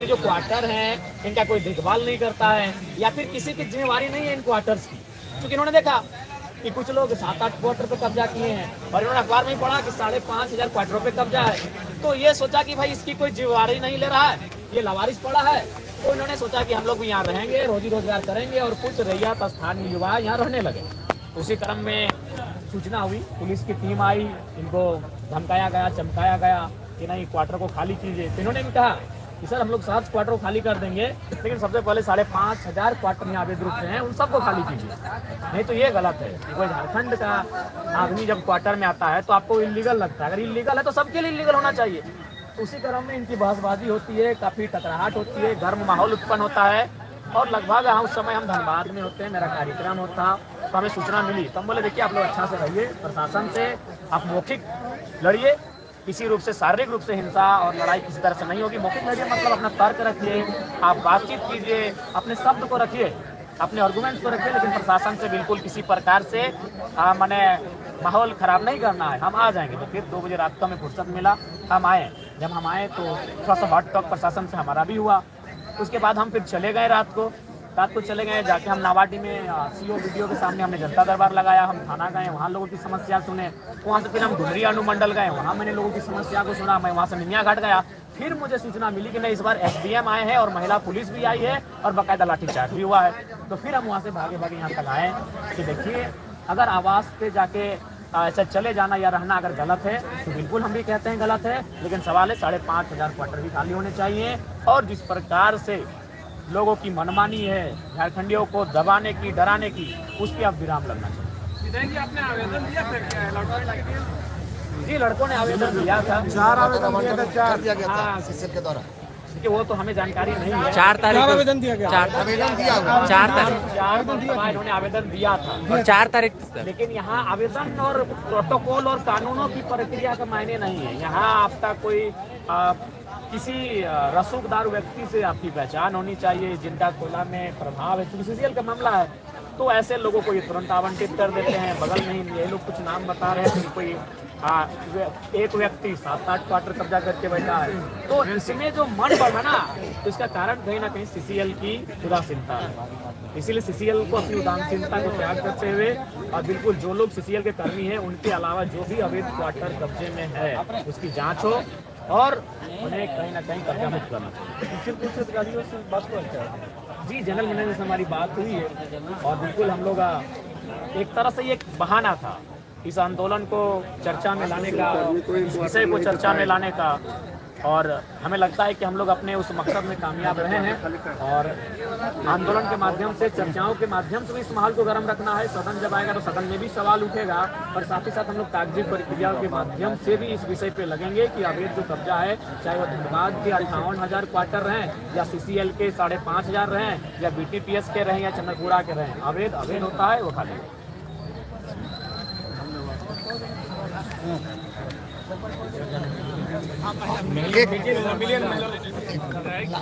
जो क्वार्टर हैं इनका कोई देखभाल नहीं करता है या फिर किसी की जिम्मेवारी नहीं है इन क्वार्टर्स की। क्योंकि इन्होंने देखा कि कुछ लोग 7-8 क्वार्टर पे कब्जा किए हैं और इन्होंने अखबार में पढ़ा कि 5,500 क्वार्टरों पे कब्जा है, तो ये सोचा कि भाई इसकी कोई जिम्मेवारी नहीं ले रहा है, ये लावारिस पड़ा है, तो इन्होंने सोचा कि हम लोग भी यहाँ रहेंगे, रोजी रोजगार करेंगे और कुछ रैयत स्थानीय युवा यहाँ रहने लगे। उसी क्रम में सूचना हुई, पुलिस की टीम आई, इनको धमकाया गया, चमकाया गया कि नहीं क्वार्टर को खाली कीजिए। तो इन्होंने भी कहा कि सर हम लोग 7 क्वार्टर को खाली कर देंगे, लेकिन सबसे पहले 5,500 क्वार्टर में अवैध रूप से हैं उन सबको खाली कीजिए, नहीं तो ये गलत है। कोई झारखंड का आदमी जब क्वार्टर में आता है तो आपको इलीगल लगता है, अगर इलीगल है तो सबके लिए इलीगल होना चाहिए। उसी क्रम में इनकी बहसबाजी होती है, काफ़ी टकराहट होती है, गर्म माहौल उत्पन्न होता है और लगभग उस समय हम धनबाद में होते हैं, मेरा कार्यक्रम होता, तो हमें सूचना मिली, तो हम बोले देखिए आप लोग अच्छा से रहिए, प्रशासन से आप मौखिक लड़िए, किसी रूप से शारीरिक रूप से हिंसा और लड़ाई किसी तरह से नहीं होगी। मौखिक लड़िए मतलब अपना तर्क रखिए, आप बातचीत कीजिए, अपने शब्द को रखिए, अपने आर्गुमेंट्स को रखिए, लेकिन प्रशासन से बिल्कुल किसी प्रकार से मैंने माहौल ख़राब नहीं करना है। हम आ जाएंगे। तो फिर 2 बजे रात को हमें फुर्सत मिला, हम आए। जब हम आए तो थोड़ा सा हॉट टॉक प्रशासन से हमारा भी हुआ। उसके बाद हम फिर चले गए रात को चले गए, जाके हम नावाडी में सीओ वीडियो के सामने हमने जनता दरबार लगाया, हम थाना गए, वहाँ लोगों की समस्या सुने, वहाँ से फिर हम डुमरी अनुमंडल गए, वहाँ मैंने लोगों की समस्या को सुना, मैं वहाँ से निमिया घाट गया। फिर मुझे सूचना मिली कि नहीं इस बार एसडीएम आए हैं और महिला पुलिस भी आई है और बाकायदा लाठीचार्ज भी हुआ है। तो फिर हम वहाँ से भागे भागे यहाँ तक आए कि देखिए अगर आवास पे जाके ऐसा चले जाना या रहना अगर गलत है तो बिल्कुल हम भी कहते हैं गलत है, लेकिन सवाल है 5,500 क्वार्टर भी खाली होने चाहिए। और जिस प्रकार से लोगों की मनमानी है झारखंडियों को दबाने की, डराने की, उस पर अब विराम लगना चाहिए। आपने आवेदन दिया था? जी लड़कों ने आवेदन दिया था, 4 आवेदन दिया था, 4 दिया गया था सीसीएल के द्वारा। कि वो तो हमें जानकारी नहीं है। 4 तारीख आवेदन दिया गया, 4 आवेदन दिया हुआ 4 तारीख इन्होंने आवेदन दिया था और 4 तारीख लेकिन यहाँ आवेदन और प्रोटोकॉल और कानूनों की प्रक्रिया का मायने नहीं है। यहाँ आपका कोई किसी रसूखदार व्यक्ति से आपकी पहचान होनी चाहिए जिनका कोला में प्रभाव है। क्योंकि सीसीएल का मामला है तो ऐसे लोगों को ये तुरंत आवंटित कर देते हैं। बगल में ही ये लोग कुछ नाम बता रहे हैं कि कोई एक व्यक्ति 7-8 क्वार्टर कब्जा करके बैठा है, तो इसमें जो मन बढ़ा ना तो इसका कारण कहीं ना कहीं सीसीएल की उदासीनता है। इसीलिए सीसीएल को अपनी उदासीनता को त्याग करते हुए और बिल्कुल जो लोग सीसीएल के कर्मी हैं उनके अलावा जो भी अवैध क्वार्टर कब्जे में है उसकी जाँच हो और उन्हें कहीं ना कहीं कब्जा मुक्त करना चाहिए। जी जनरल मैनेजर से हमारी बात हुई है और बिल्कुल हम लोग एक तरह से ये एक बहाना था इस आंदोलन को चर्चा में लाने का, इस विषय को चर्चा में लाने का, और हमें लगता है कि हम लोग अपने उस मकसद में कामयाब रहे हैं। और आंदोलन के माध्यम से, चर्चाओं के माध्यम से भी इस माहौल को गर्म रखना है। सदन जब आएगा तो सदन में भी सवाल उठेगा और साथ ही साथ हम लोग कागजी प्रक्रियाओं के माध्यम से भी इस विषय पे लगेंगे कि अवैध जो कब्जा है, चाहे वो धनबाद के 58,000 क्वार्टर रहें या सीसीएल के 5,500 रहें या बीटीपीएस के रहें या चंद्रपुरा के रहें, अवैध होता है वो खाली। एक